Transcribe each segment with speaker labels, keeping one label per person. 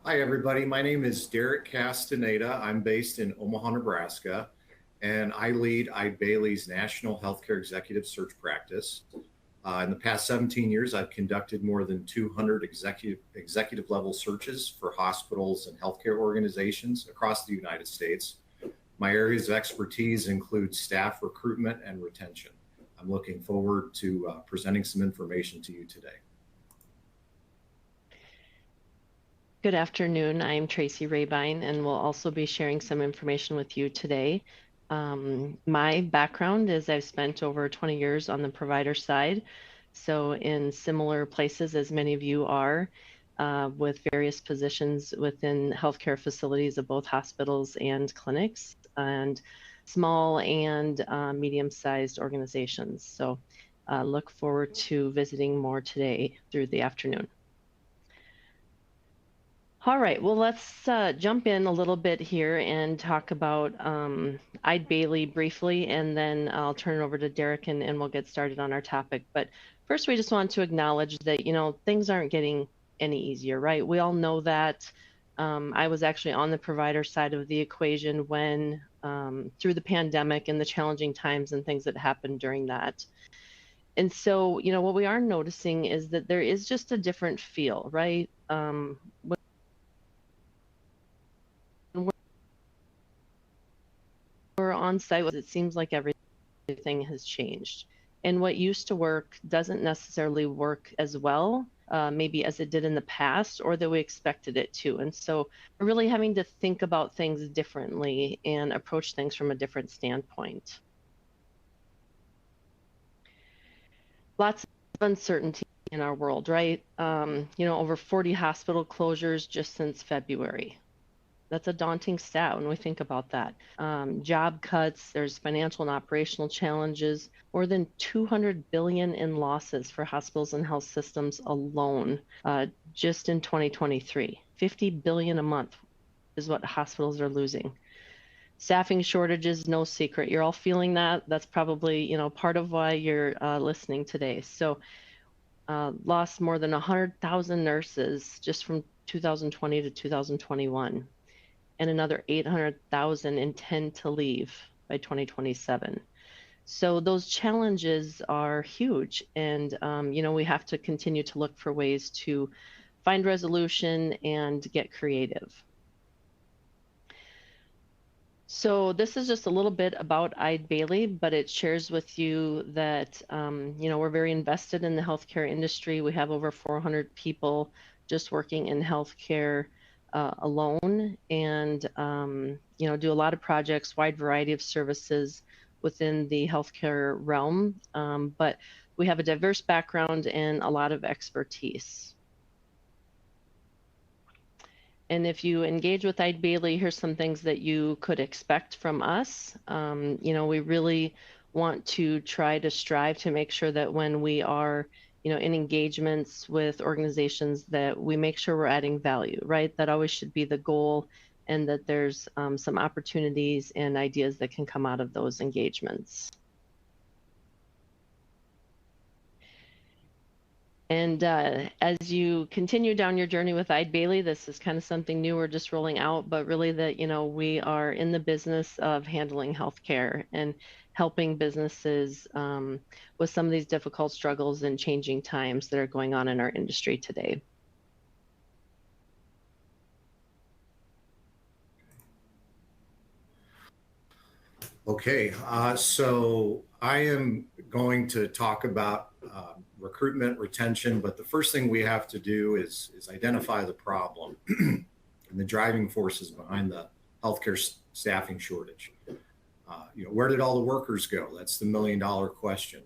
Speaker 1: Hi, everybody. My name is Derek Castaneda. I'm based in Omaha, Nebraska, and I lead Eide Bailey's National Healthcare Executive Search Practice. In the past 17 years, I've conducted more than 200 executive level searches for hospitals and healthcare organizations across the United States. My areas of expertise include staff recruitment and retention. I'm looking forward to presenting some information to you today.
Speaker 2: Good afternoon. I'm Tracy Rabine, and we'll also be sharing some information with you today. My background is I've spent over 20 years on the provider side, so in similar places as many of you are, with various positions within healthcare facilities of both hospitals and clinics, and small and medium-sized organizations. So look forward to visiting more today through the afternoon. All right, well, let's jump in a little bit here and talk about Eide Bailey briefly, and then I'll turn it over to Derek and we'll get started on our topic. But first, we just want to acknowledge that, things aren't getting any easier, right? We all know that. I was actually on the provider side of the equation when through the pandemic and the challenging times and things that happened during that. And so, what we are noticing is that there is just a different feel, right? We're on site, it seems like everything has changed. And what used to work doesn't necessarily work as well, maybe as it did in the past or that we expected it to. And so we're really having to think about things differently and approach things from a different standpoint. Lots of uncertainty in our world, right? Over 40 hospital closures just since February. That's a daunting stat when we think about that. Job cuts, there's financial and operational challenges, more than 200 billion in losses for hospitals and health systems alone, just in 2023. 50 billion a month is what hospitals are losing. Staffing shortages, no secret. You're all feeling that. That's probably, part of why you're listening today. So lost more than 100,000 nurses just from 2020 to 2021. And another 800,000 intend to leave by 2027. So those challenges are huge. And, we have to continue to look for ways to find resolution and get creative. So this is just a little bit about Eide Bailey, but it shares with you that, we're very invested in the healthcare industry. We have over 400 people just working in healthcare alone, and do a lot of projects, wide variety of services within the healthcare realm, but we have a diverse background and a lot of expertise. And if you engage with Eide Bailey, here's some things that you could expect from us. We really want to try to strive to make sure that when we are in engagements with organizations that we make sure we're adding value, right? That always should be the goal, and that there's some opportunities and ideas that can come out of those engagements. And as you continue down your journey with Eide Bailey, this is kind of something new we're just rolling out, but really that, we are in the business of handling healthcare and helping businesses with some of these difficult struggles and changing times that are going on in our industry today.
Speaker 1: Okay, so I am going to talk about recruitment, retention, but the first thing we have to do is identify the problem and the driving forces behind the healthcare staffing shortage. Where did all the workers go? That's the million-dollar question.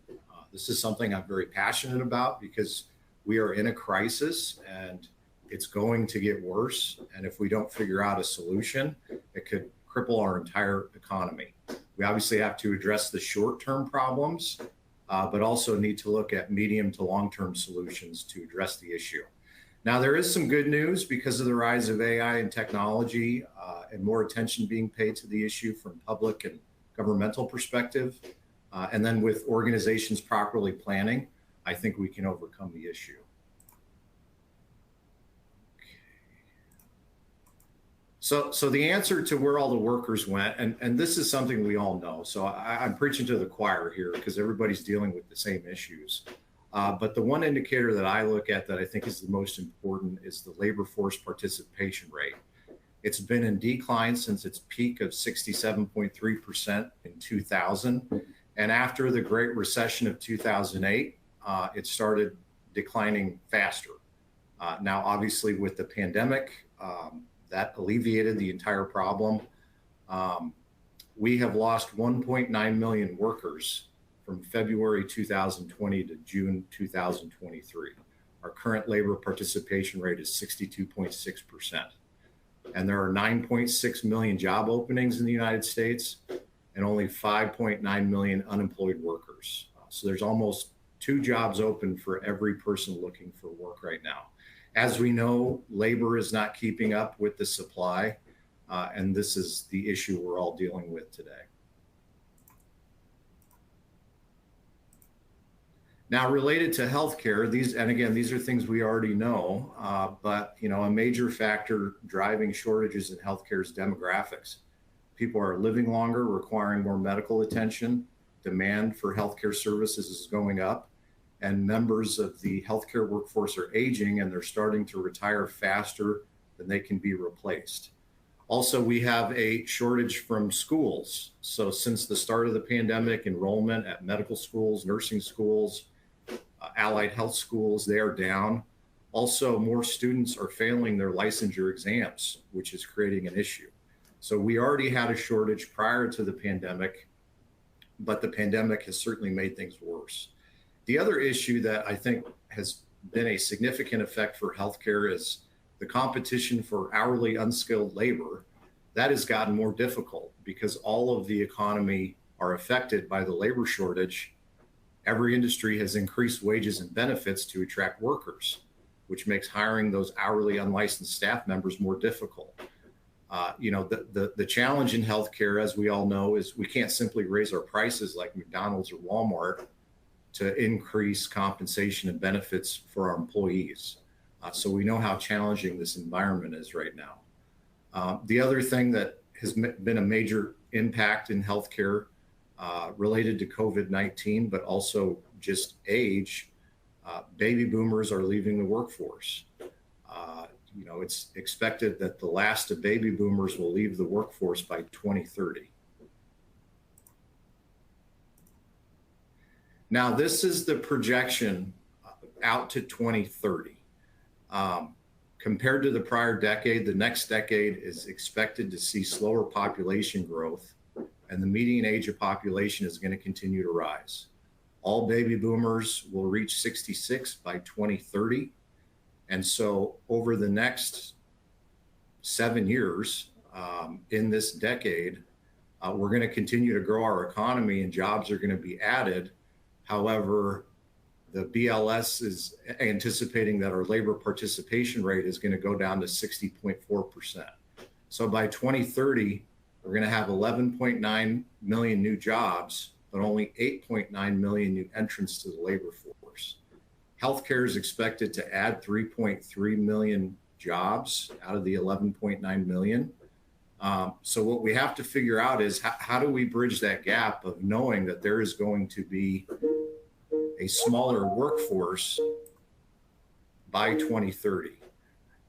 Speaker 1: This is something I'm very passionate about because we are in a crisis and it's going to get worse. And if we don't figure out a solution, it could cripple our entire economy. We obviously have to address the short-term problems, but also need to look at medium to long-term solutions to address the issue. Now, there is some good news because of the rise of AI and technology and more attention being paid to the issue from public and governmental perspective. And then with organizations properly planning, I think we can overcome the issue. So the answer to where all the workers went, and this is something we all know. So I'm preaching to the choir here because everybody's dealing with the same issues. But the one indicator that I look at that I think is the most important is the labor force participation rate. It's been in decline since its peak of 67.3% in 2000. And after the Great Recession of 2008, it started declining faster. Now, obviously, with the pandemic, that alleviated the entire problem. We have lost 1.9 million workers from February 2020 to June 2023. Our current labor participation rate is 62.6%. And there are 9.6 million job openings in the United States and only 5.9 million unemployed workers. So there's almost 2 jobs open for every person looking for work right now. As we know, labor is not keeping up with the supply, and this is the issue we're all dealing with today. Now, related to healthcare, these are things we already know, but a major factor driving shortages in healthcare is demographics. People are living longer, requiring more medical attention. Demand for healthcare services is going up, and members of the healthcare workforce are aging, and they're starting to retire faster than they can be replaced. Also, we have a shortage from schools. So since the start of the pandemic, enrollment at medical schools, nursing schools, allied health schools, they are down. Also, more students are failing their licensure exams, which is creating an issue. So we already had a shortage prior to the pandemic, but the pandemic has certainly made things worse. The other issue that I think has been a significant effect for healthcare is the competition for hourly unskilled labor. That has gotten more difficult because all of the economy are affected by the labor shortage. Every industry has increased wages and benefits to attract workers, which makes hiring those hourly unlicensed staff members more difficult. The challenge in healthcare, as we all know, is we can't simply raise our prices like McDonald's or Walmart to increase compensation and benefits for our employees. So we know how challenging this environment is right now. The other thing that has been a major impact in healthcare related to COVID-19, but also just age, baby boomers are leaving the workforce. It's expected that the last of baby boomers will leave the workforce by 2030. Now, this is the projection out to 2030. Compared to the prior decade, the next decade is expected to see slower population growth, and the median age of population is going to continue to rise. All baby boomers will reach 66 by 2030. And so over the next 7 years in this decade, we're going to continue to grow our economy and jobs are going to be added. However, the BLS is anticipating that our labor participation rate is going to go down to 60.4%. So by 2030, we're going to have 11.9 million new jobs, but only 8.9 million new entrants to the labor force. Healthcare is expected to add 3.3 million jobs out of the 11.9 million. So what we have to figure out is how do we bridge that gap of knowing that there is going to be a smaller workforce by 2030.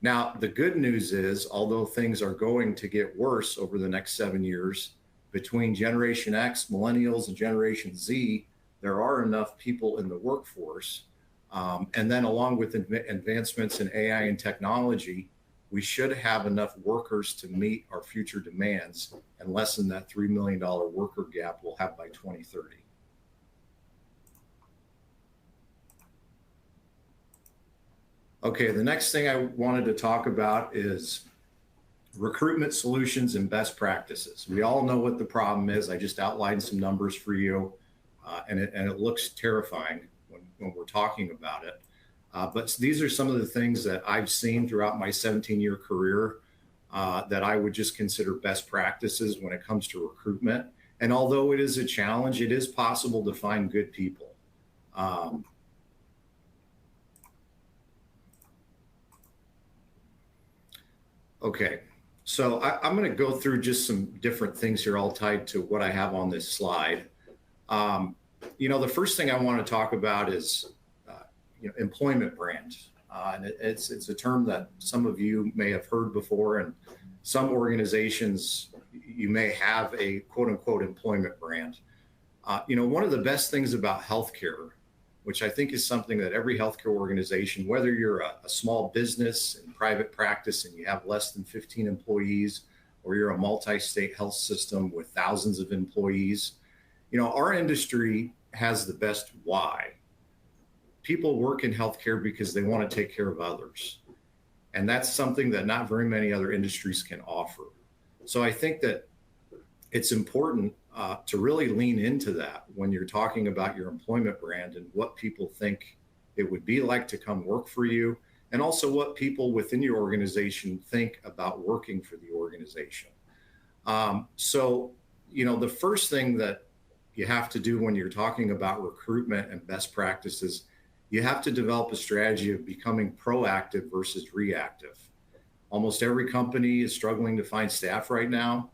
Speaker 1: Now, the good news is, although things are going to get worse over the next 7 years, between Generation X, Millennials, and Generation Z, there are enough people in the workforce. And then along with advancements in AI and technology, we should have enough workers to meet our future demands and lessen that $3 million worker gap we'll have by 2030. Okay, the next thing I wanted to talk about is recruitment solutions and best practices. We all know what the problem is. I just outlined some numbers for you, and it looks terrifying when we're talking about it. But these are some of the things that I've seen throughout my 17-year career that I would just consider best practices when it comes to recruitment. And although it is a challenge, it is possible to find good people. Okay, So I'm going to go through just some different things here, all tied to what I have on this slide. Um, the first thing I want to talk about is, employment brand. And it's a term that some of you may have heard before, and some organizations, you may have a quote unquote employment brand. One of the best things about healthcare, which I think is something that every healthcare organization, whether you're a small business in private practice and you have less than 15 employees, or you're a multi-state health system with thousands of employees, our industry has the best why. People work in healthcare because they want to take care of others. And that's something that not very many other industries can offer. So I think that it's important to really lean into that when you're talking about your employment brand and what people think it would be like to come work for you, and also what people within your organization think about working for the organization. The first thing that you have to do when you're talking about recruitment and best practices, you have to develop a strategy of becoming proactive versus reactive. Almost every company is struggling to find staff right now.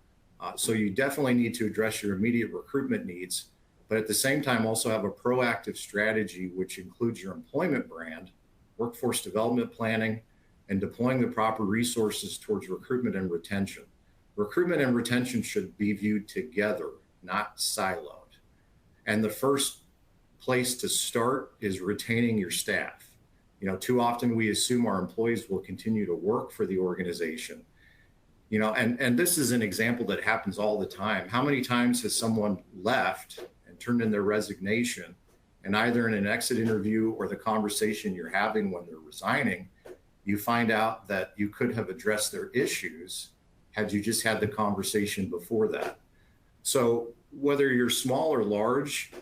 Speaker 1: So you definitely need to address your immediate recruitment needs, but at the same time also have a proactive strategy, which includes your employment brand, workforce development planning, and deploying the proper resources towards recruitment and retention. Recruitment and retention should be viewed together, not siloed. And the first place to start is retaining your staff. Too often we assume our employees will continue to work for the organization. And this is an example that happens all the time. How many times has someone left and turned in their resignation, and either in an exit interview or the conversation you're having when they're resigning, you find out that you could have addressed their issues had you just had the conversation before that. So whether you're small or large,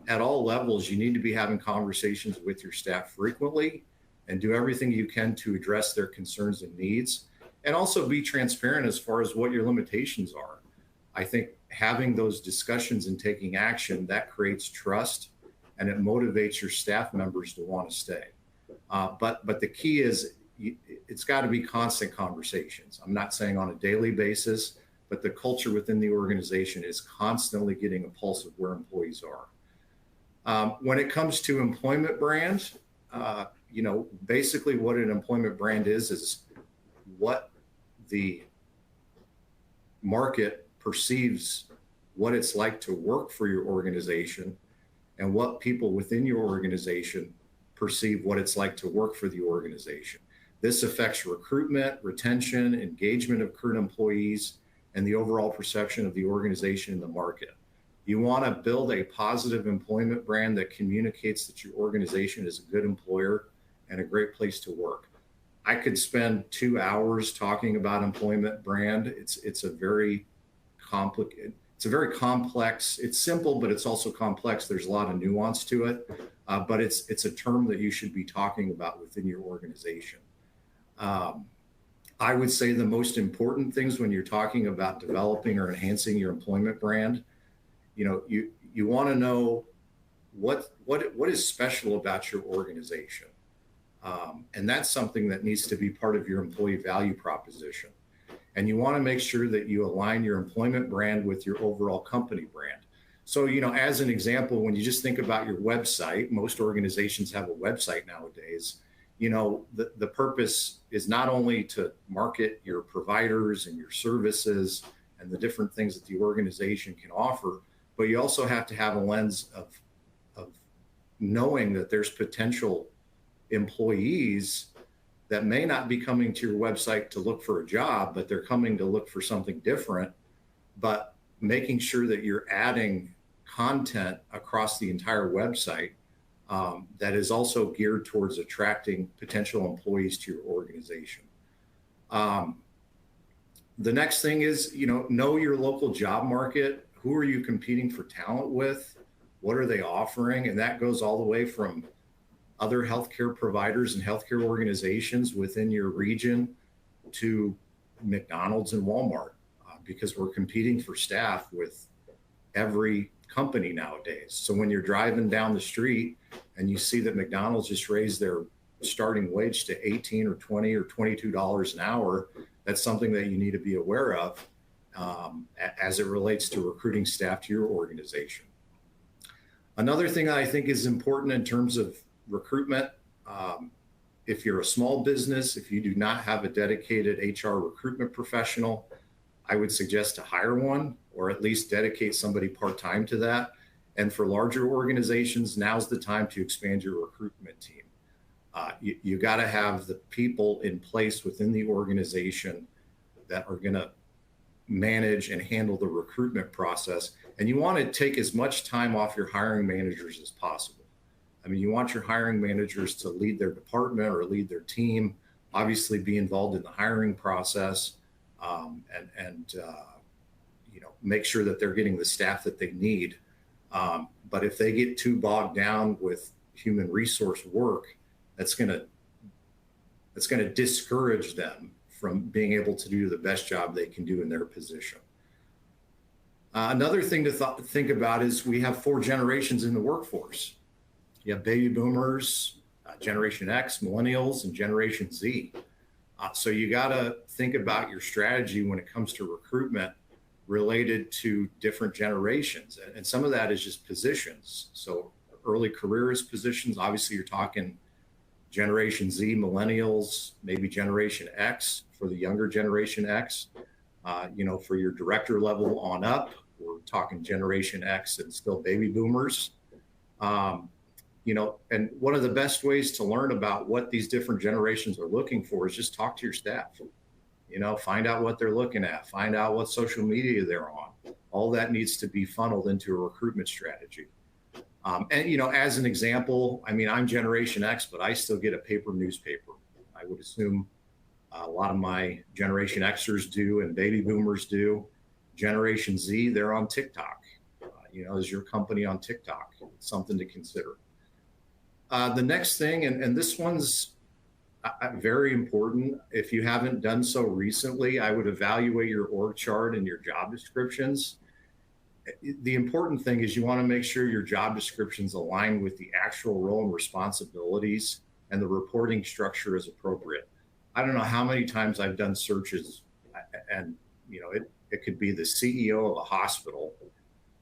Speaker 1: at all levels, you need to be having conversations with your staff frequently and do everything you can to address their concerns and needs, and also be transparent as far as what your limitations are. I think having those discussions and taking action, that creates trust, and it motivates your staff members to want to stay. But the key is it's got to be constant conversations. I'm not saying on a daily basis, but the culture within the organization is constantly getting a pulse of where employees are. When it comes to employment brand, basically what an employment brand is what the market perceives what it's like to work for your organization, and what people within your organization perceive what it's like to work for the organization. This affects recruitment, retention, engagement of current employees, and the overall perception of the organization in the market. You want to build a positive employment brand that communicates that your organization is a good employer and a great place to work. I could spend 2 hours talking about employment brand. It's a very complicated, it's a very complex, it's simple, but it's also complex. There's a lot of nuance to it, but it's a term that you should be talking about within your organization. I would say the most important things when you're talking about developing or enhancing your employment brand, you want to know what is special about your organization. And that's something that needs to be part of your employee value proposition. And you want to make sure that you align your employment brand with your overall company brand. So, as an example, when you just think about your website, most organizations have a website nowadays. The purpose is not only to market your providers and your services and the different things that the organization can offer, but you also have to have a lens of knowing that there's potential employees that may not be coming to your website to look for a job, but they're coming to look for something different, but making sure that you're adding content across the entire website that is also geared towards attracting potential employees to your organization. The next thing is, know your local job market. Who are you competing for talent with? What are they offering? And that goes all the way from other healthcare providers and healthcare organizations within your region to McDonald's and Walmart, because we're competing for staff with every company nowadays. So when you're driving down the street and you see that McDonald's just raised their starting wage to $18 or $20 or $22 an hour, that's something that you need to be aware of as it relates to recruiting staff to your organization. Another thing that I think is important in terms of recruitment, if you're a small business, if you do not have a dedicated HR recruitment professional, I would suggest to hire one or at least dedicate somebody part-time to that. And for larger organizations, now's the time to expand your recruitment team. You got to have the people in place within the organization that are going to manage and handle the recruitment process. And you want to take as much time off your hiring managers as possible. I mean, you want your hiring managers to lead their department or lead their team, obviously be involved in the hiring process, and make sure that they're getting the staff that they need. But if they get too bogged down with human resource work, that's going to discourage them from being able to do the best job they can do in their position. Another thing to think about is we have 4 generations in the workforce. You have baby boomers, Generation X, millennials, and Generation Z. So you got to think about your strategy when it comes to recruitment related to different generations. And some of that is just positions. So early careerist positions, obviously you're talking Generation Z, millennials, maybe Generation X for the younger Generation X. For your director level on up, we're talking Generation X and still baby boomers. And one of the best ways to learn about what these different generations are looking for is just talk to your staff. Find out what they're looking at, find out what social media they're on. All that needs to be funneled into a recruitment strategy. As an example, I mean, I'm Generation X, but I still get a paper newspaper. I would assume a lot of my Generation Xers do and baby boomers do. Generation Z, they're on TikTok. Is your company on TikTok? It's something to consider. The next thing, and this one's very important. If you haven't done so recently, I would evaluate your org chart and your job descriptions. The important thing is you want to make sure your job descriptions align with the actual role and responsibilities, and the reporting structure is appropriate. I don't know how many times I've done searches, and it could be the CEO of a hospital,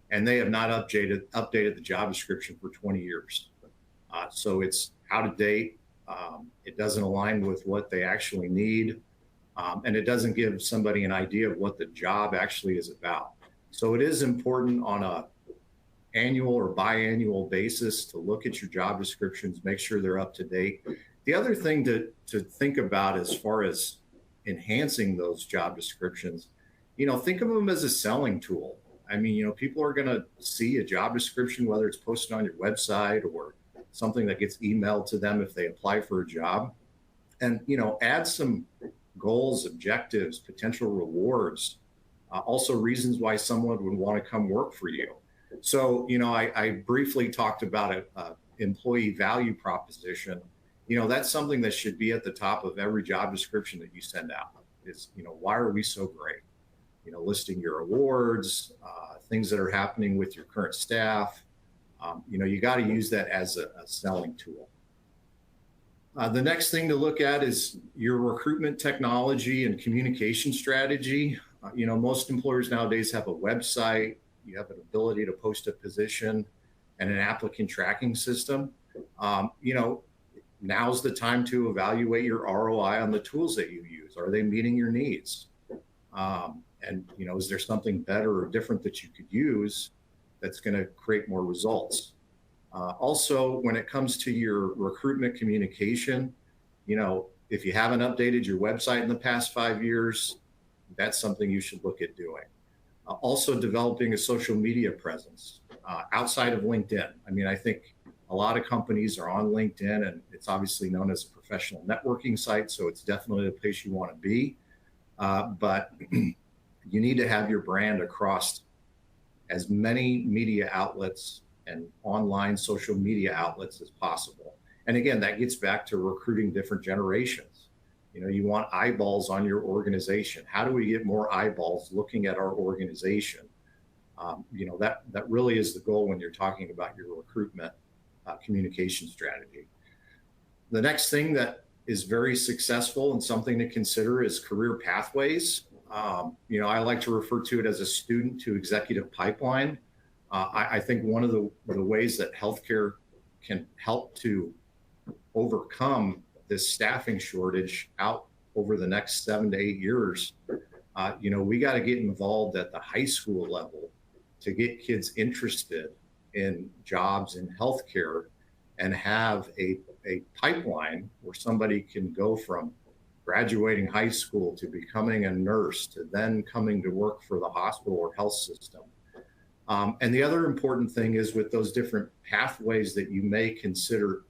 Speaker 1: and they have not updated the job description for 20 years. So it's out of date. It doesn't align with what they actually need, and it doesn't give somebody an idea of what the job actually is about. So it is important on a annual or biannual basis to look at your job descriptions, make sure they're up to date. The other thing to think about as far as enhancing those job descriptions, think of them as a selling tool. I mean, people are going to see a job description, whether it's posted on your website or something that gets emailed to them if they apply for a job, and add some goals, objectives, potential rewards, also reasons why someone would want to come work for you. So I briefly talked about a employee value proposition. That's something that should be at the top of every job description that you send out. Is why are we so great? Listing your awards, things that are happening with your current staff. You got to use that as a selling tool. The next thing to look at is your recruitment technology and communication strategy. Most employers nowadays have a website, you have an ability to post a position, and an applicant tracking system. Now's the time to evaluate your ROI on the tools that you use. Are they meeting your needs? Is there something better or different that you could use that's going to create more results? Also, when it comes to your recruitment communication, if you haven't updated your website in the past 5 years, that's something you should look at doing. Also, developing a social media presence outside of LinkedIn. I mean, I think a lot of companies are on LinkedIn, and it's obviously known as a professional networking site, so it's definitely a place you want to be. But you need to have your brand across as many media outlets and online social media outlets as possible. And again, that gets back to recruiting different generations. You want eyeballs on your organization. How do we get more eyeballs looking at our organization? That really is the goal when you're talking about your recruitment communication strategy. The next thing that is very successful and something to consider is career pathways. I like to refer to it as a student to executive pipeline. I think one of the ways that healthcare can help to overcome this staffing shortage out over the next 7 to 8 years, we got to get involved at the high school level to get kids interested in jobs in healthcare and have a pipeline where somebody can go from graduating high school to becoming a nurse to then coming to work for the hospital or health system. And the other important thing is with those different pathways that you may consider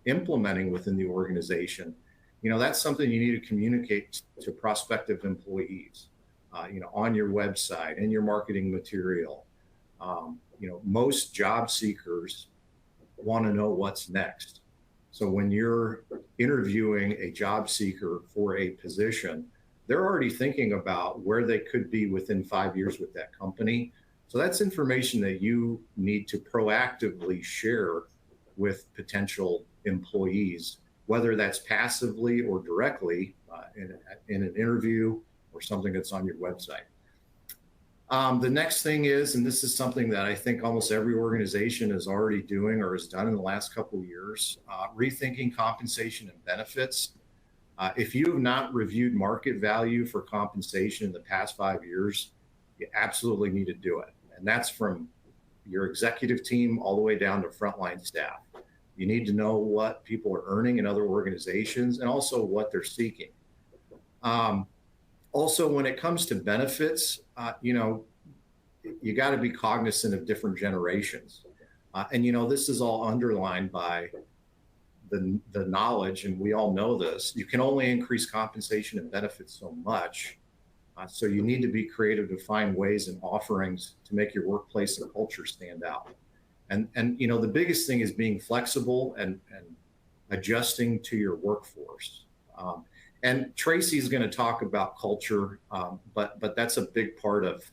Speaker 1: implementing within the organization, that's something you need to communicate to prospective employees, on your website and your marketing material. Most job seekers want to know what's next. So when you're interviewing a job seeker for a position, they're already thinking about where they could be within 5 years with that company. So that's information that you need to proactively share with potential employees, whether that's passively or directly in an interview or something that's on your website. The next thing is, and this is something that I think almost every organization is already doing or has done in the last couple of years, rethinking compensation and benefits. If you have not reviewed market value for compensation in the past 5 years, you absolutely need to do it. And that's from your executive team all the way down to frontline staff. You need to know what people are earning in other organizations and also what they're seeking. Also, when it comes to benefits, you got to be cognizant of different generations. This is all underlined by the knowledge, and we all know this. You can only increase compensation and benefits so much. So you need to be creative to find ways and offerings to make your workplace and culture stand out. And the biggest thing is being flexible and adjusting to your workforce. And Tracy's going to talk about culture, but that's a big part of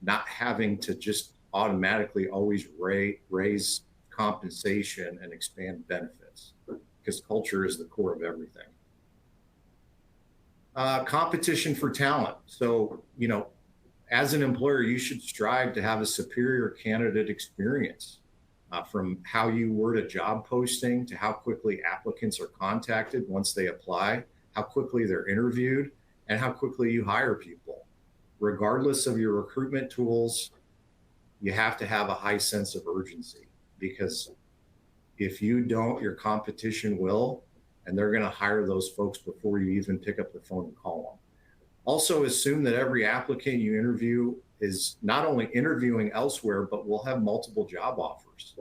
Speaker 1: not having to just automatically always raise compensation and expand benefits, because culture is the core of everything. Competition for talent. So, as an employer, you should strive to have a superior candidate experience, from how you word a job posting to how quickly applicants are contacted once they apply, how quickly they're interviewed, and how quickly you hire people. Regardless of your recruitment tools, you have to have a high sense of urgency, because if you don't, your competition will, and they're going to hire those folks before you even pick up the phone and call them. Also, assume that every applicant you interview is not only interviewing elsewhere, but will have multiple job offers.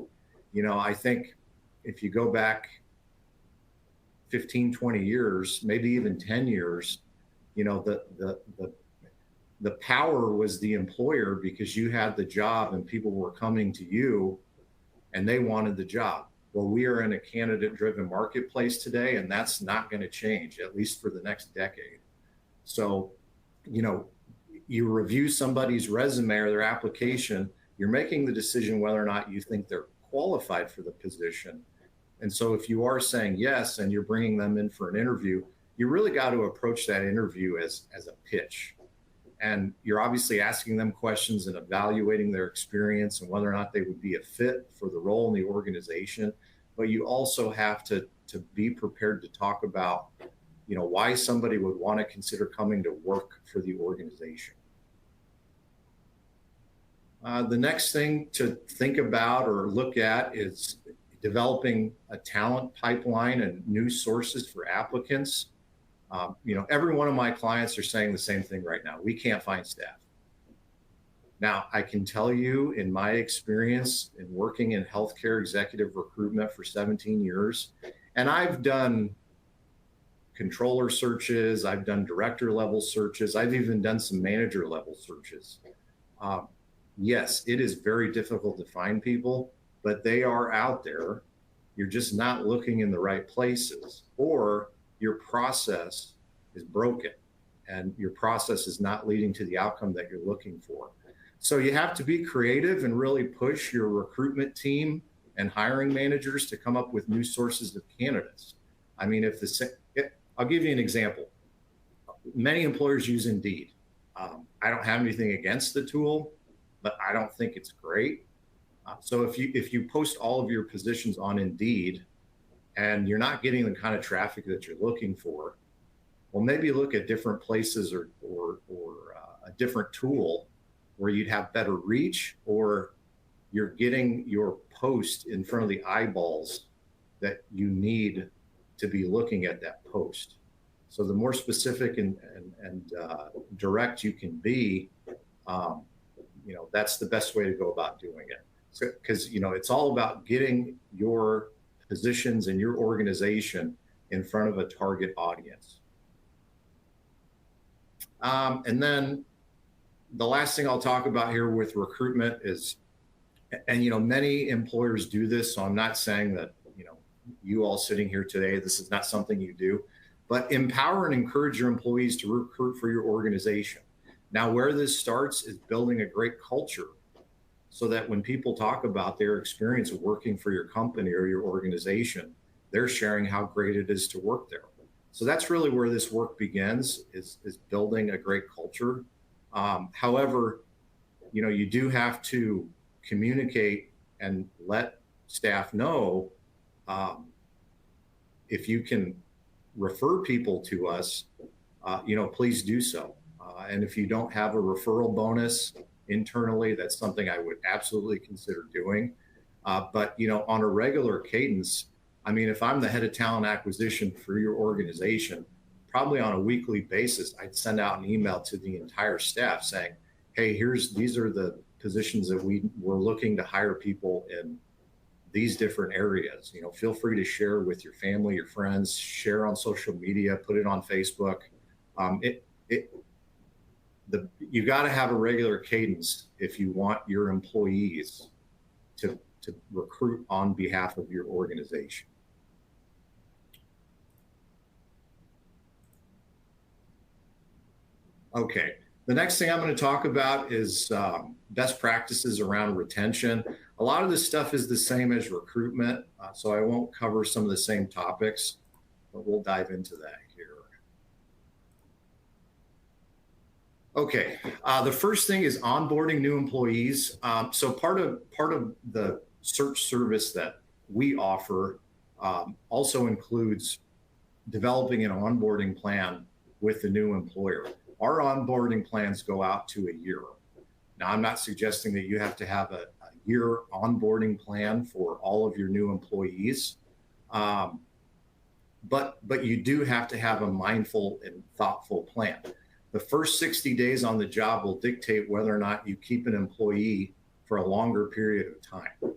Speaker 1: I think if you go back 15, 20 years, maybe even 10 years, the power was the employer, because you had the job and people were coming to you and they wanted the job. Well, we are in a candidate-driven marketplace today, and that's not going to change, at least for the next decade. So, you review somebody's resume or their application, you're making the decision whether or not you think they're qualified for the position. And so if you are saying yes and you're bringing them in for an interview, you really got to approach that interview as a pitch. And you're obviously asking them questions and evaluating their experience and whether or not they would be a fit for the role in the organization. But you also have to be prepared to talk about, why somebody would want to consider coming to work for the organization. The next thing to think about or look at is developing a talent pipeline and new sources for applicants. Every one of my clients are saying the same thing right now. We can't find staff. Now, I can tell you, in my experience in working in healthcare executive recruitment for 17 years, and I've done controller searches, I've done director level searches, I've even done some manager level searches. Yes, it is very difficult to find people, but they are out there. You're just not looking in the right places, or your process is broken and your process is not leading to the outcome that you're looking for. So you have to be creative and really push your recruitment team and hiring managers to come up with new sources of candidates. I mean, I'll give you an example. Many employers use Indeed. I don't have anything against the tool, but I don't think it's great. So if you post all of your positions on Indeed and you're not getting the kind of traffic that you're looking for, well, maybe look at different places or a different tool where you'd have better reach, or you're getting your post in front of the eyeballs that you need to be looking at that post. So the more specific and direct you can be, that's the best way to go about doing it. So, because it's all about getting your positions and your organization in front of a target audience. And then the last thing I'll talk about here with recruitment is, and many employers do this, so I'm not saying that you all sitting here today, this is not something you do, but empower and encourage your employees to recruit for your organization. Now, where this starts is building a great culture so that when people talk about their experience of working for your company or your organization, they're sharing how great it is to work there. So that's really where this work begins, is building a great culture. However, you do have to communicate and let staff know, if you can refer people to us, please do so. And if you don't have a referral bonus internally, that's something I would absolutely consider doing. But on a regular cadence, I mean, if I'm the head of talent acquisition for your organization, probably on a weekly basis, I'd send out an email to the entire staff saying, hey, these are the positions that we're looking to hire people in these different areas. Feel free to share with your family, your friends, share on social media, put it on Facebook. You got to have a regular cadence if you want your employees to recruit on behalf of your organization. Okay, the next thing I'm going to talk about is best practices around retention. A lot of this stuff is the same as recruitment, so I won't cover some of the same topics, but we'll dive into that here. Okay, the first thing is onboarding new employees. So part of the search service that we offer also includes developing an onboarding plan with the new employer. Our onboarding plans go out to a year. Now, I'm not suggesting that you have to have a year onboarding plan for all of your new employees, but you do have to have a mindful and thoughtful plan. The first 60 days on the job will dictate whether or not you keep an employee for a longer period of time.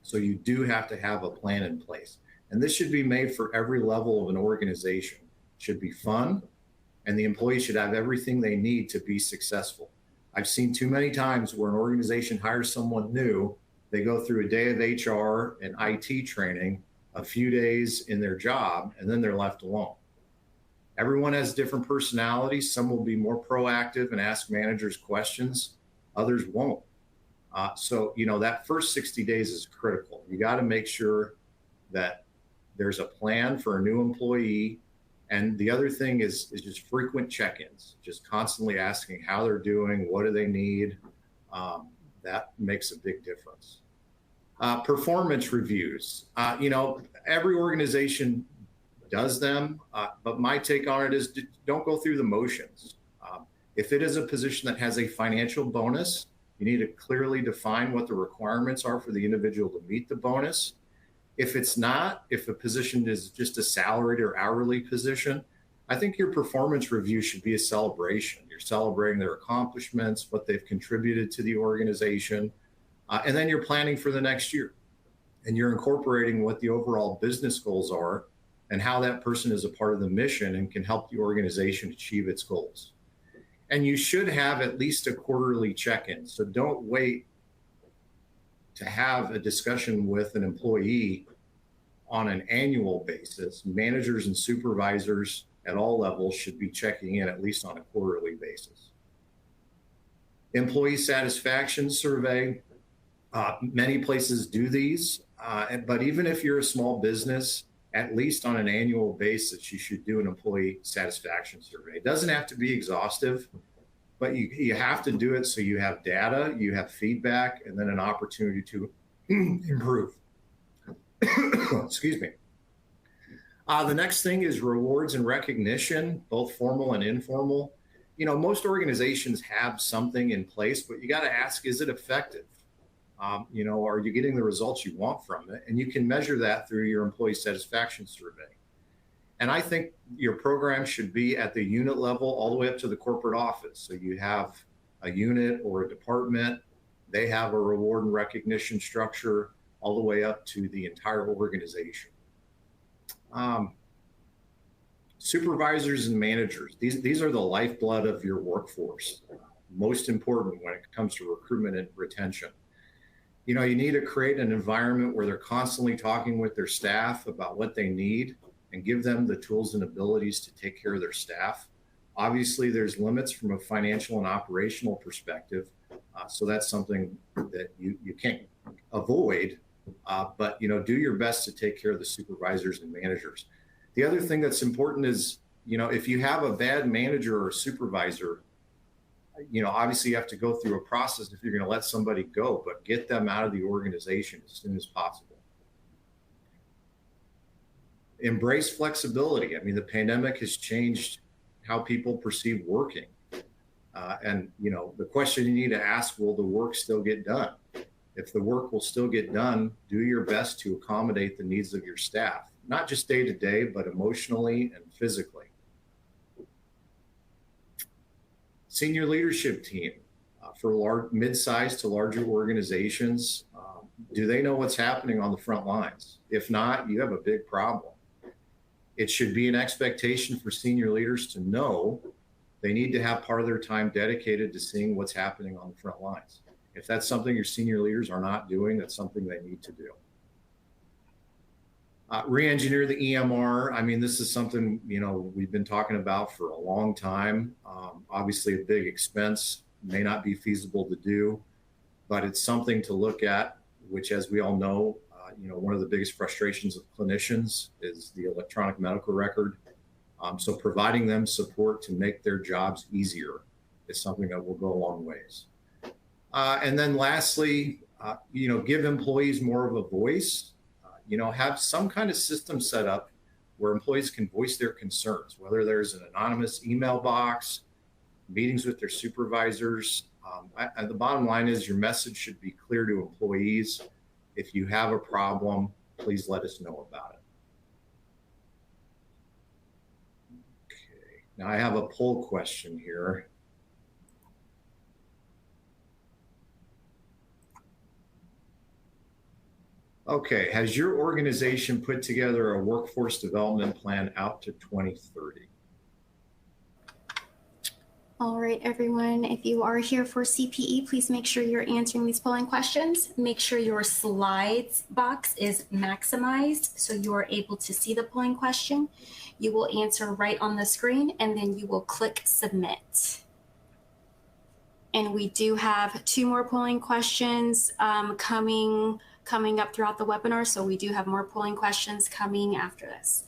Speaker 1: So you do have to have a plan in place. And this should be made for every level of an organization. It should be fun, and the employees should have everything they need to be successful. I've seen too many times where an organization hires someone new, they go through a day of HR and IT training, a few days in their job, and then they're left alone. Everyone has different personalities. Some will be more proactive and ask managers questions. Others won't. So that first 60 days is critical. You got to make sure that there's a plan for a new employee. And the other thing is just frequent check-ins, just constantly asking how they're doing, what do they need. That makes a big difference. Performance reviews. Every organization does them, but my take on it is don't go through the motions. If it is a position that has a financial bonus, you need to clearly define what the requirements are for the individual to meet the bonus. If it's not, if a position is just a salaried or hourly position, I think your performance review should be a celebration. You're celebrating their accomplishments, what they've contributed to the organization, and then you're planning for the next year. And you're incorporating what the overall business goals are and how that person is a part of the mission and can help the organization achieve its goals. And you should have at least a quarterly check-in. So don't wait to have a discussion with an employee on an annual basis. Managers and supervisors at all levels should be checking in at least on a quarterly basis. Employee satisfaction survey. Many places do these, but even if you're a small business, at least on an annual basis, you should do an employee satisfaction survey. It doesn't have to be exhaustive, but you have to do it so you have data, you have feedback, and then an opportunity to improve. Excuse me. The next thing is rewards and recognition, both formal and informal. Most organizations have something in place, but you got to ask, is it effective? Are you getting the results you want from it? And you can measure that through your employee satisfaction survey. And I think your program should be at the unit level all the way up to the corporate office. So you have a unit or a department, they have a reward and recognition structure all the way up to the entire organization. Supervisors and managers, these are the lifeblood of your workforce. Most important when it comes to recruitment and retention. You need to create an environment where they're constantly talking with their staff about what they need and give them the tools and abilities to take care of their staff. Obviously, there's limits from a financial and operational perspective. So that's something that you can't avoid, but do your best to take care of the supervisors and managers. The other thing that's important is, if you have a bad manager or supervisor, obviously you have to go through a process if you're going to let somebody go, but get them out of the organization as soon as possible. Embrace flexibility. I mean, the pandemic has changed how people perceive working. And the question you need to ask, will the work still get done? If the work will still get done, do your best to accommodate the needs of your staff, not just day to day, but emotionally and physically. Senior leadership team for mid-sized to larger organizations, do they know what's happening on the front lines? If not, you have a big problem. It should be an expectation for senior leaders to know they need to have part of their time dedicated to seeing what's happening on the front lines. If that's something your senior leaders are not doing, that's something they need to do. Re-engineer the EMR. I mean, this is something, we've been talking about for a long time. Obviously a big expense, may not be feasible to do, but it's something to look at, which, as we all know, one of the biggest frustrations of clinicians is the electronic medical record. So providing them support to make their jobs easier is something that will go a long ways. And then lastly, give employees more of a voice. Have some kind of system set up where employees can voice their concerns, whether there's an anonymous email box, meetings with their supervisors. The bottom line is your message should be clear to employees. If you have a problem, please let us know about it. Okay, now I have a poll question here. Okay, has your organization put together a workforce development plan out to 2030?
Speaker 3: All right, everyone, if you are here for CPE, please make sure you're answering these polling questions. Make sure your slides box is maximized so you are able to see the polling question. You will answer right on the screen and then you will click submit. And we do have 2 more polling questions coming up throughout the webinar. So we do have more polling questions coming after this.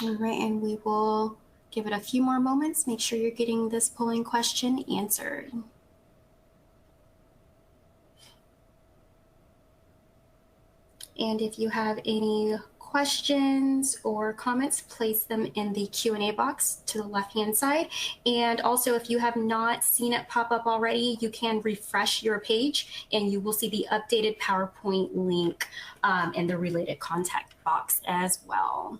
Speaker 3: All right, and we will give it a few more moments. Make sure you're getting this polling question answered. And if you have any questions or comments, place them in the Q&A box to the left-hand side. And also, if you have not seen it pop up already, you can refresh your page and you will see the updated PowerPoint link in the related contact box as well.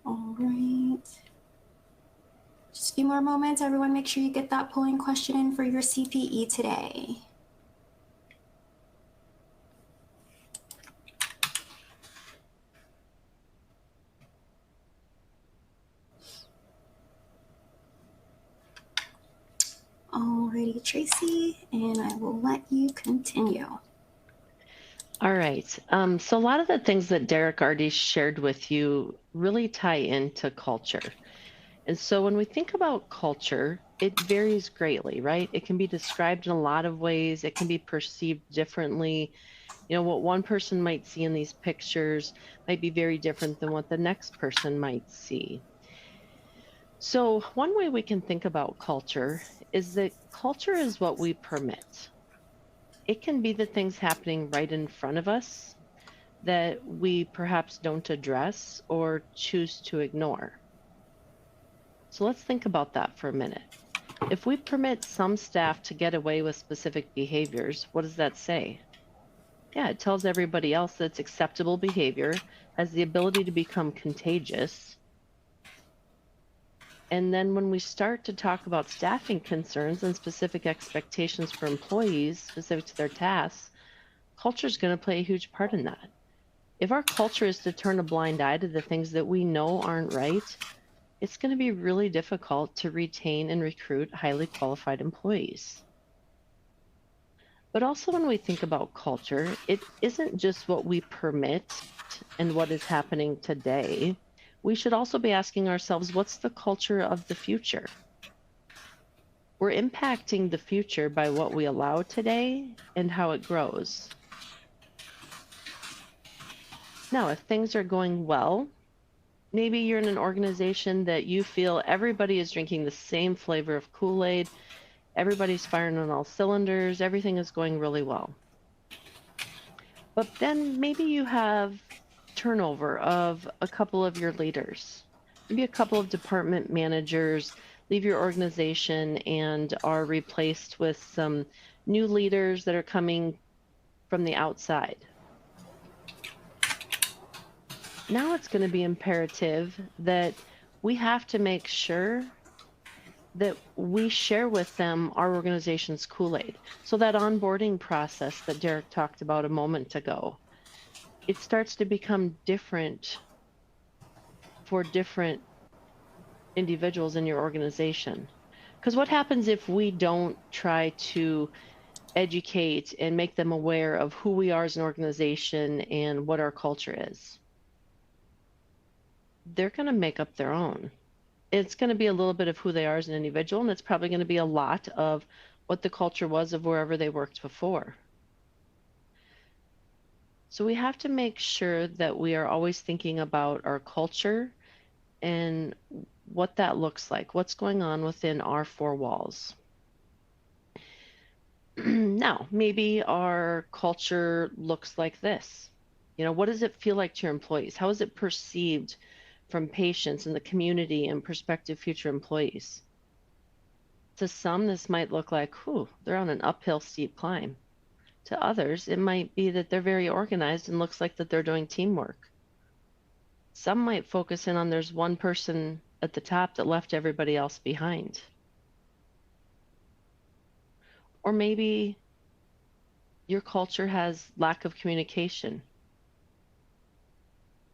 Speaker 3: All right. Just a few more moments. Everyone, make sure you get that polling question in for your CPE today. Alrighty, Tracy, and I will let you continue.
Speaker 2: All right. So a lot of the things that Derek already shared with you really tie into culture. And so when we think about culture, it varies greatly, right? It can be described in a lot of ways. It can be perceived differently. You know, what one person might see in these pictures might be very different than what the next person might see. So one way we can think about culture is that culture is what we permit. It can be the things happening right in front of us that we perhaps don't address or choose to ignore. So let's think about that for a minute. If we permit some staff to get away with specific behaviors, what does that say? Yeah, it tells everybody else that it's acceptable behavior, has the ability to become contagious. And then when we start to talk about staffing concerns and specific expectations for employees specific to their tasks, culture is going to play a huge part in that. If our culture is to turn a blind eye to the things that we know aren't right, it's going to be really difficult to retain and recruit highly qualified employees. But also, when we think about culture, it isn't just what we permit and what is happening today. We should also be asking ourselves, what's the culture of the future? We're impacting the future by what we allow today and how it grows. Now, if things are going well, maybe you're in an organization that you feel everybody is drinking the same flavor of Kool-Aid, everybody's firing on all cylinders, everything is going really well. But then maybe you have turnover of a couple of your leaders. Maybe a couple of department managers leave your organization and are replaced with some new leaders that are coming from the outside. Now it's going to be imperative that we have to make sure that we share with them our organization's Kool-Aid. So that onboarding process that Derek talked about a moment ago, it starts to become different for different individuals in your organization. Because what happens if we don't try to educate and make them aware of who we are as an organization and what our culture is? They're going to make up their own. It's going to be a little bit of who they are as an individual, and it's probably going to be a lot of what the culture was of wherever they worked before. So we have to make sure that we are always thinking about our culture and what that looks like, what's going on within our four walls. Now, maybe our culture looks like this. You know, what does it feel like to your employees? How is it perceived from patients in the community and prospective future employees? To some, this might look like, they're on an uphill steep climb. To others, it might be that they're very organized and looks like that they're doing teamwork. Some might focus in on there's one person at the top that left everybody else behind. Or maybe your culture has lack of communication.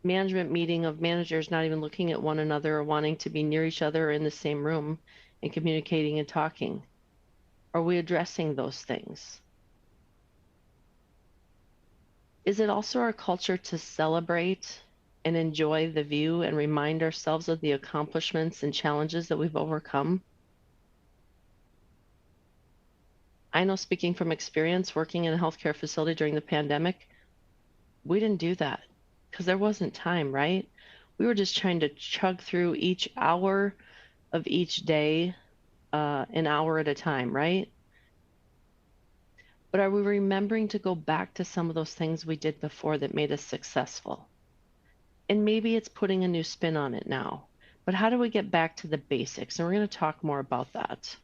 Speaker 2: Management meeting of managers not even looking at one another or wanting to be near each other or in the same room and communicating and talking. Are we addressing those things? Is it also our culture to celebrate and enjoy the view and remind ourselves of the accomplishments and challenges that we've overcome? I know, speaking from experience working in a healthcare facility during the pandemic, we didn't do that because there wasn't time, right? We were just trying to chug through each hour of each day, an hour at a time, right? But are we remembering to go back to some of those things we did before that made us successful? And maybe it's putting a new spin on it now. But how do we get back to the basics? And we're going to talk more about that.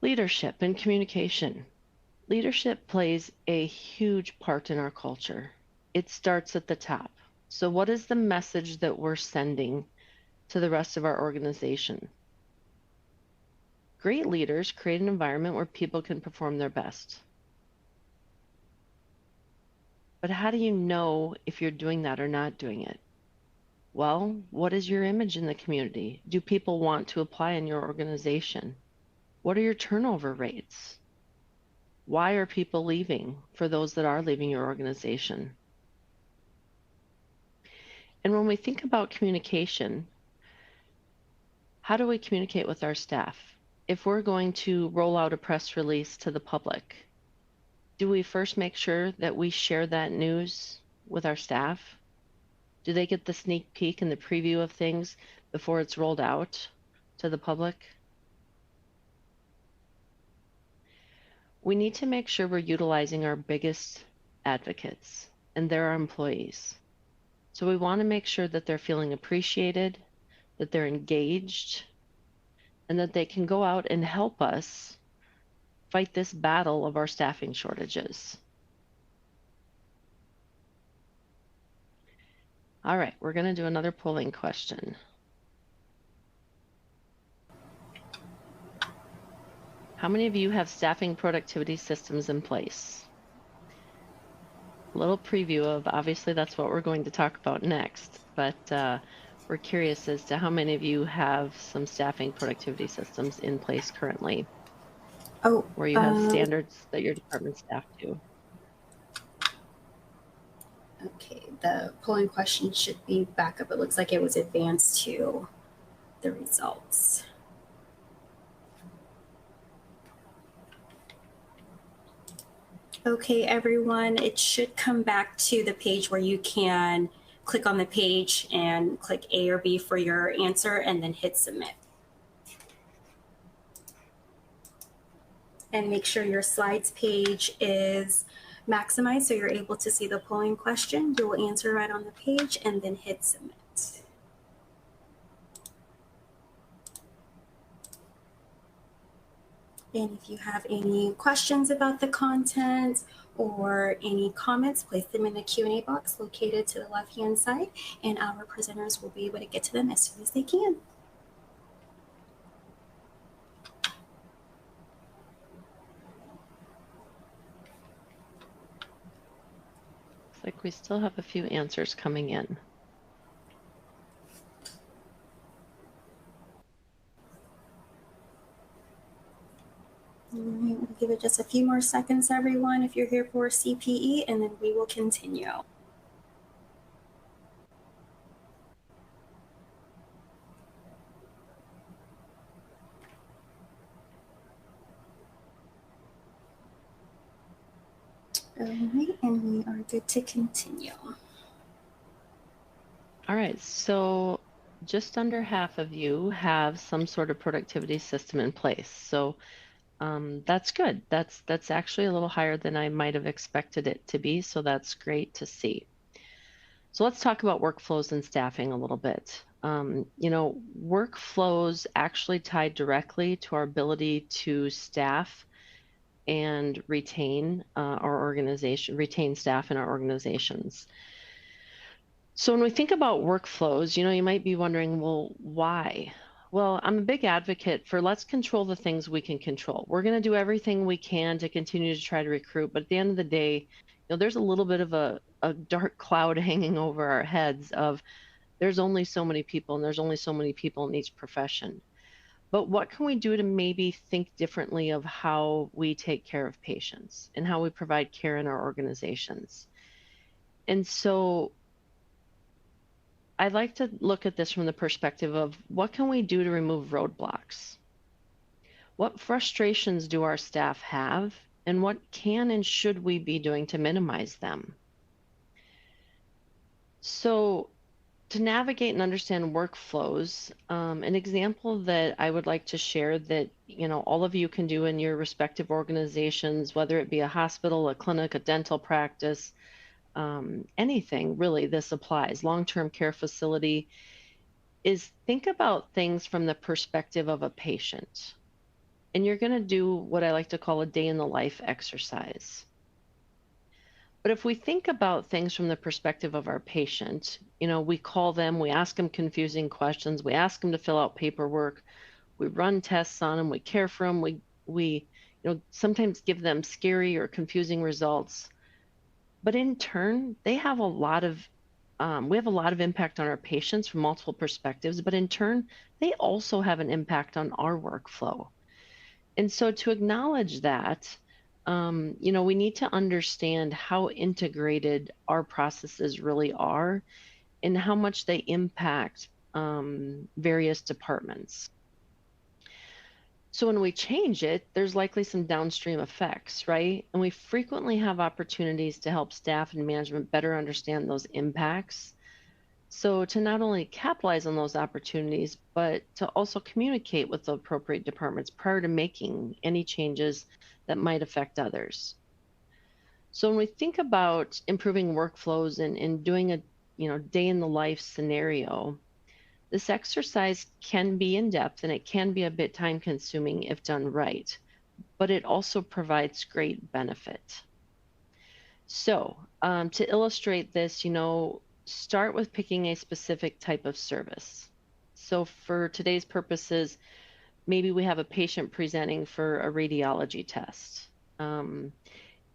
Speaker 2: Leadership and communication. Leadership plays a huge part in our culture. It starts at the top. So what is the message that we're sending to the rest of our organization? Great leaders create an environment where people can perform their best. But how do you know if you're doing that or not doing it? Well, what is your image in the community? Do people want to apply in your organization? What are your turnover rates? Why are people leaving for those that are leaving your organization? And when we think about communication, how do we communicate with our staff? If we're going to roll out a press release to the public, do we first make sure that we share that news with our staff? Do they get the sneak peek and the preview of things before it's rolled out to the public? We need to make sure we're utilizing our biggest advocates, and they're our employees. So we want to make sure that they're feeling appreciated, that they're engaged, and that they can go out and help us fight this battle of our staffing shortages. All right, we're going to do another polling question. How many of you have staffing productivity systems in place? A little preview of, obviously that's what we're going to talk about next, but we're curious as to how many of you have some staffing productivity systems in place currently, where you have standards that your department staff do.
Speaker 3: Okay, the polling question should be back up. It looks like it was advanced to the results. Okay, everyone, it should come back to the page where you can click on the page and click A or B for your answer and then hit submit. And make sure your slides page is maximized so you're able to see the polling question. You will answer right on the page and then hit submit. And if you have any questions about the content or any comments, place them in the Q&A box located to the left-hand side, and our presenters will be able to get to them as soon as they can.
Speaker 2: Looks like we still have a few answers coming in.
Speaker 3: All right, we'll give it just a few more seconds, everyone, if you're here for CPE, and then we will continue. All right, and we are good to continue.
Speaker 2: All right, so just under half of you have some sort of productivity system in place. So that's good. That's actually a little higher than I might have expected it to be. So that's great to see. So let's talk about workflows and staffing a little bit. You know, workflows actually tie directly to our ability to staff and retain retain staff in our organizations. So when we think about workflows, you know, you might be wondering, well, why? Well, I'm a big advocate for let's control the things we can control. We're going to do everything we can to continue to try to recruit, but at the end of the day, you know, there's a little bit of a dark cloud hanging over our heads of there's only so many people and there's only so many people in each profession. But what can we do to maybe think differently of how we take care of patients and how we provide care in our organizations? And so I'd like to look at this from the perspective of what can we do to remove roadblocks? What frustrations do our staff have, and what can and should we be doing to minimize them? So to navigate and understand workflows, an example that I would like to share that, you know, all of you can do in your respective organizations, whether it be a hospital, a clinic, a dental practice, anything really, this applies, long-term care facility, is think about things from the perspective of a patient. And you're going to do what I like to call a day in the life exercise. But if we think about things from the perspective of our patient, you know, we call them, we ask them confusing questions, we ask them to fill out paperwork, we run tests on them, we care for them, we you know, sometimes give them scary or confusing results. But in turn, they have a lot of, we have a lot of impact on our patients from multiple perspectives, but in turn, they also have an impact on our workflow. And so to acknowledge that, we need to understand how integrated our processes really are and how much they impact various departments. So when we change it, there's likely some downstream effects, right? And we frequently have opportunities to help staff and management better understand those impacts. So to not only capitalize on those opportunities, but to also communicate with the appropriate departments prior to making any changes that might affect others. So when we think about improving workflows and doing a day in the life scenario, this exercise can be in depth and it can be a bit time consuming if done right, but it also provides great benefit. So to illustrate this, start with picking a specific type of service. So for today's purposes, maybe we have a patient presenting for a radiology test. And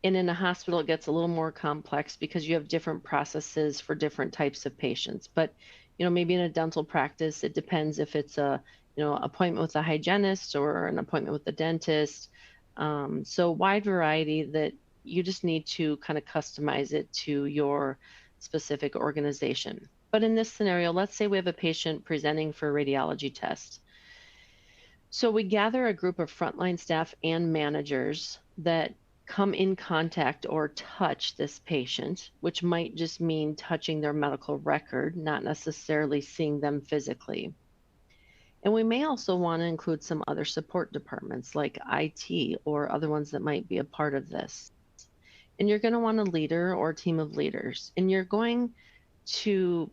Speaker 2: in a hospital, it gets a little more complex because you have different processes for different types of patients. But, maybe in a dental practice, it depends if it's a, appointment with a hygienist or an appointment with a dentist. So wide variety that you just need to kind of customize it to your specific organization. But in this scenario, let's say we have a patient presenting for a radiology test. So we gather a group of frontline staff and managers that come in contact or touch this patient, which might just mean touching their medical record, not necessarily seeing them physically. And we may also want to include some other support departments like IT or other ones that might be a part of this. And you're going to want a leader or a team of leaders. And you're going to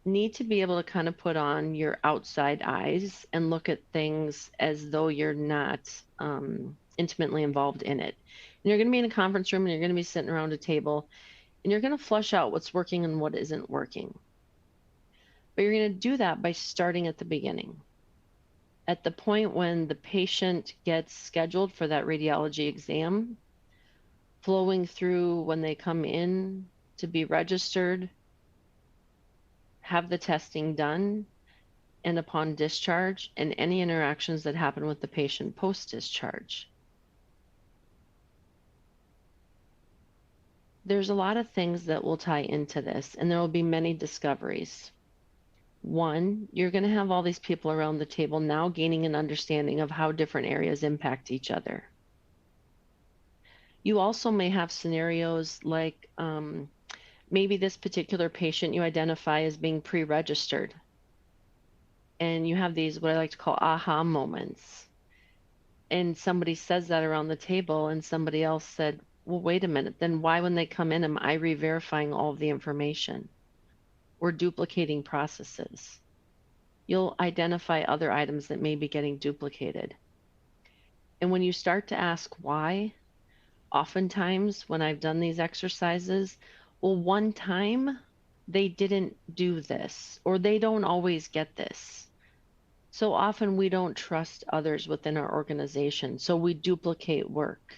Speaker 2: need to be able to kind of put on your outside eyes and look at things as though you're not intimately involved in it. And you're going to be in a conference room and you're going to be sitting around a table and you're going to flush out what's working and what isn't working. But you're going to do that by starting at the beginning. At the point when the patient gets scheduled for that radiology exam, flowing through when they come in to be registered, have the testing done, and upon discharge, and any interactions that happen with the patient post-discharge. There's a lot of things that will tie into this, and there will be many discoveries. One, you're going to have all these people around the table now gaining an understanding of how different areas impact each other. You also may have scenarios like maybe this particular patient you identify as being pre-registered. And you have these, what I like to call aha moments. And somebody says that around the table, and somebody else said, well, wait a minute, then why, when they come in, am I re-verifying all of the information? We're duplicating processes. You'll identify other items that may be getting duplicated. And when you start to ask why, oftentimes when I've done these exercises, well, one time they didn't do this, or they don't always get this. So often we don't trust others within our organization, so we duplicate work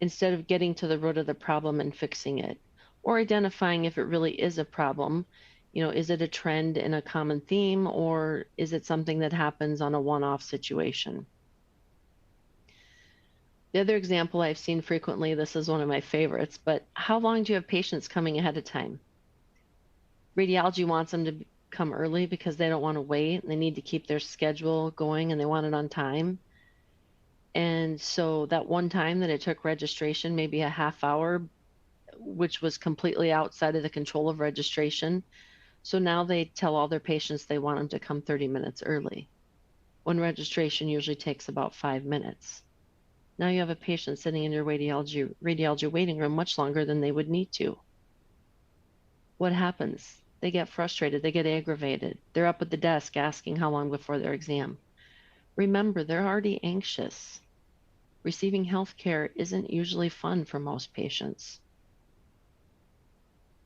Speaker 2: instead of getting to the root of the problem and fixing it, or identifying if it really is a problem. Is it a trend in a common theme, or is it something that happens on a one-off situation? The other example I've seen frequently, this is one of my favorites, but how long do you have patients coming ahead of time? Radiology wants them to come early because they don't want to wait and they need to keep their schedule going and they want it on time. And so that one time that it took registration, maybe a half hour, which was completely outside of the control of registration. So now they tell all their patients they want them to come 30 minutes early, when registration usually takes about 5 minutes. Now you have a patient sitting in your radiology waiting room much longer than they would need to. What happens? They get frustrated, they get aggravated. They're up at the desk asking how long before their exam. Remember, they're already anxious. Receiving health care isn't usually fun for most patients.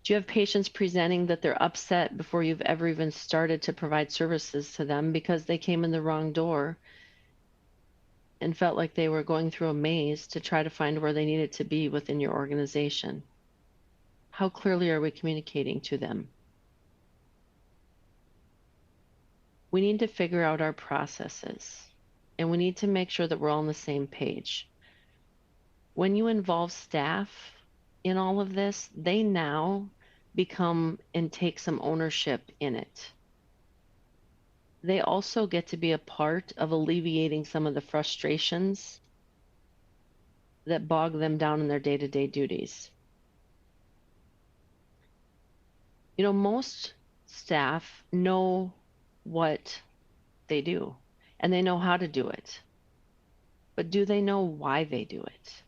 Speaker 2: Do you have patients presenting that they're upset before you've ever even started to provide services to them because they came in the wrong door and felt like they were going through a maze to try to find where they needed to be within your organization? How clearly are we communicating to them? We need to figure out our processes. and we need to make sure that we're all on the same page. When you involve staff in all of this, they now become and take some ownership in it. They also get to be a part of alleviating some of the frustrations that bog them down in their day-to-day duties. You know, most staff know what they do and they know how to do it, but do they know why they do it?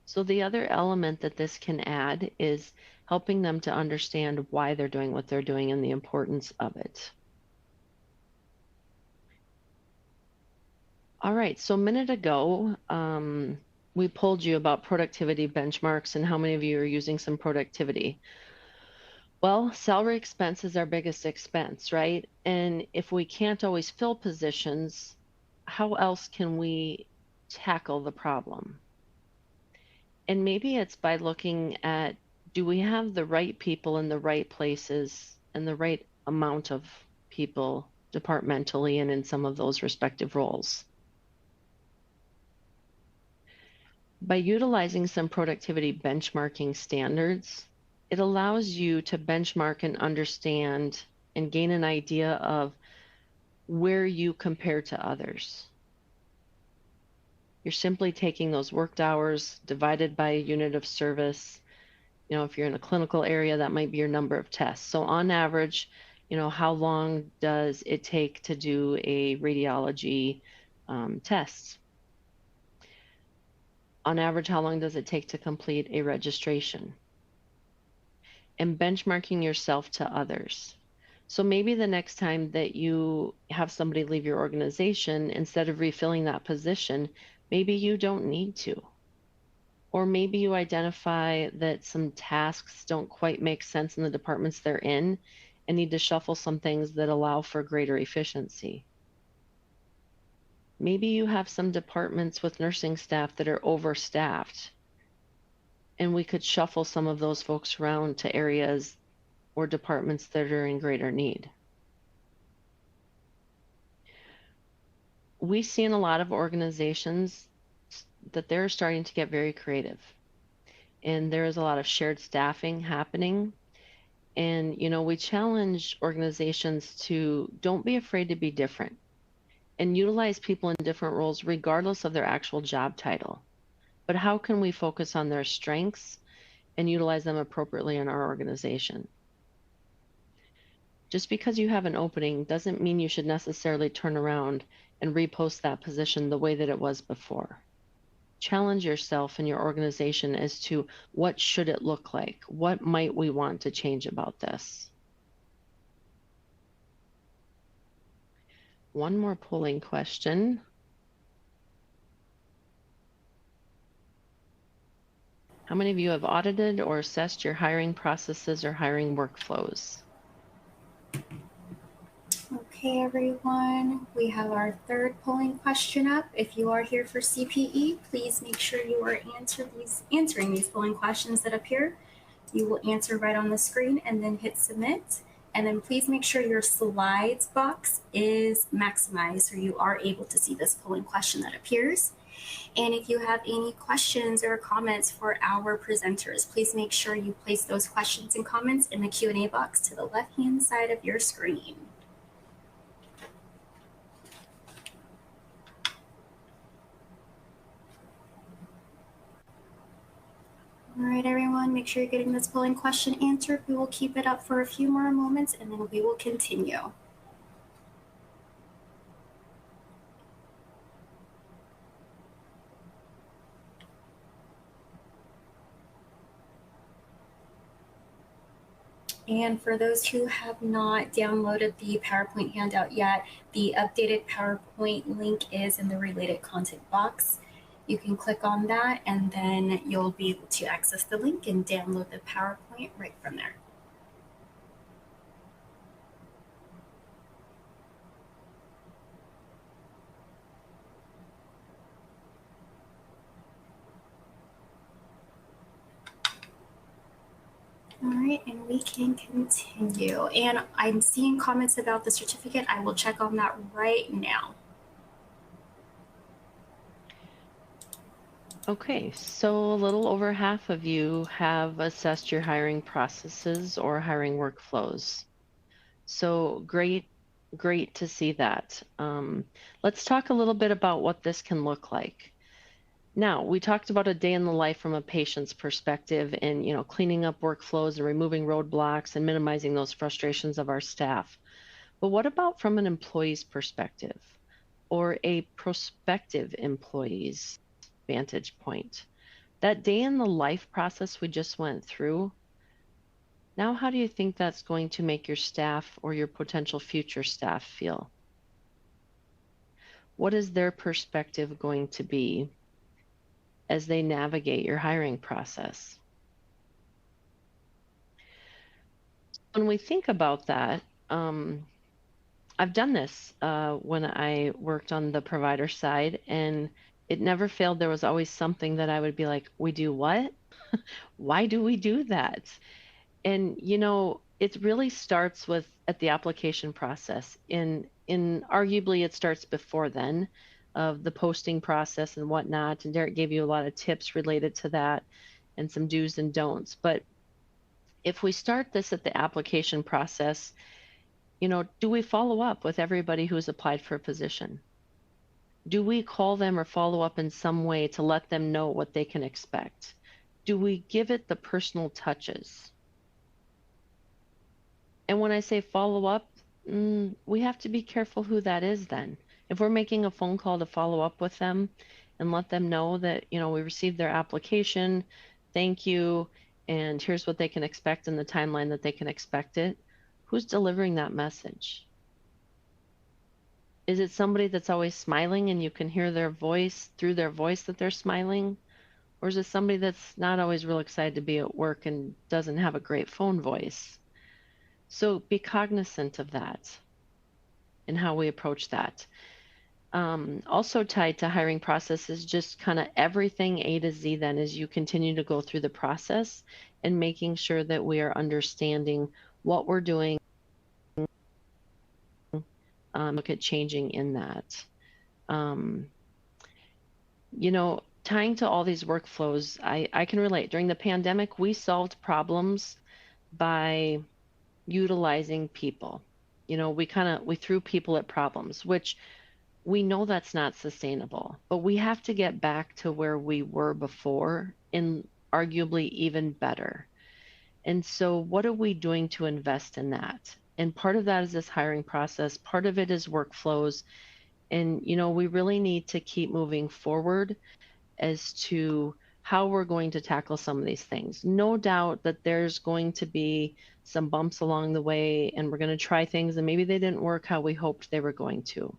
Speaker 2: So the other element that this can add is helping them to understand why they're doing what they're doing and the importance of it. All right, so a minute ago, we polled you about productivity benchmarks and how many of you are using some productivity. Well, salary expense is our biggest expense, right? And if we can't always fill positions, how else can we tackle the problem? And maybe it's by looking at, do we have the right people in the right places and the right amount of people departmentally and in some of those respective roles? By utilizing some productivity benchmarking standards, it allows you to benchmark and understand and gain an idea of where you compare to others. You're simply taking those worked hours divided by a unit of service. You know, if you're in a clinical area, that might be your number of tests. So on average, you know, how long does it take to do a radiology test? On average, how long does it take to complete a registration? And benchmarking yourself to others. So maybe the next time that you have somebody leave your organization, instead of refilling that position, maybe you don't need to. Or maybe you identify that some tasks don't quite make sense in the departments they're in and need to shuffle some things that allow for greater efficiency. Maybe you have some departments with nursing staff that are overstaffed, and we could shuffle some of those folks around to areas or departments that are in greater need. We see in a lot of organizations that they're starting to get very creative, and there is a lot of shared staffing happening. And, you know, we challenge organizations to don't be afraid to be different and utilize people in different roles regardless of their actual job title. But how can we focus on their strengths and utilize them appropriately in our organization? Just because you have an opening doesn't mean you should necessarily turn around and repost that position the way that it was before. Challenge yourself and your organization as to what should it look like? What might we want to change about this? One more polling question. How many of you have audited or assessed your hiring processes or hiring workflows?
Speaker 3: Okay, everyone, we have our third polling question up. If you are here for CPE, please make sure you are answering these polling questions that appear. You will answer right on the screen and then hit submit. And then please make sure your slides box is maximized so you are able to see this polling question that appears. And if you have any questions or comments for our presenters, please make sure you place those questions and comments in the Q&A box to the left-hand side of your screen. All right, everyone, make sure you're getting this polling question answered. We will keep it up for a few more moments and then we will continue. And for those who have not downloaded the PowerPoint handout yet, the updated PowerPoint link is in the related content box. You can click on that and then you'll be able to access the link and download the PowerPoint right from there. All right, and we can continue. And I'm seeing comments about the certificate. I will check on that right now.
Speaker 2: Okay, so a little over half of you have assessed your hiring processes or hiring workflows. So great to see that. Let's talk a little bit about what this can look like. Now, we talked about a day in the life from a patient's perspective and, cleaning up workflows and removing roadblocks and minimizing those frustrations of our staff. But what about from an employee's perspective or a prospective employee's vantage point? That day in the life process we just went through, now how do you think that's going to make your staff or your potential future staff feel? What is their perspective going to be as they navigate your hiring process? When we think about that, I've done this when I worked on the provider side, and it never failed. There was always something that I would be like, we do what? Why do we do that? And it really starts with at the application process. In arguably it starts before then of the posting process and whatnot. And Derek gave you a lot of tips related to that and some do's and don'ts. But if we start this at the application process, do we follow up with everybody who's applied for a position? Do we call them or follow up in some way to let them know what they can expect? Do we give it the personal touches? And when I say follow up, we have to be careful who that is then. If we're making a phone call to follow up with them and let them know that, we received their application, thank you, and here's what they can expect in the timeline that they can expect it, who's delivering that message? Is it somebody that's always smiling and you can hear their voice through their voice that they're smiling? Or is it somebody that's not always real excited to be at work and doesn't have a great phone voice? So be cognizant of that and how we approach that. Also tied to hiring process is just kind of everything A to Z then as you continue to go through the process and making sure that we are understanding what we're doing, look at changing in that. Tying to all these workflows, I can relate. During the pandemic, we solved problems by utilizing people. We threw people at problems, which we know that's not sustainable, but we have to get back to where we were before and arguably even better. And so what are we doing to invest in that? And part of that is this hiring process. Part of it is workflows. And, we really need to keep moving forward as to how we're going to tackle some of these things. No doubt that there's going to be some bumps along the way and we're going to try things and maybe they didn't work how we hoped they were going to.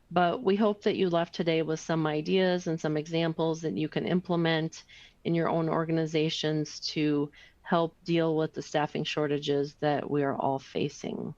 Speaker 2: But we hope that you left today with some ideas and some examples that you can implement in your own organizations to help deal with the staffing shortages that we are all facing.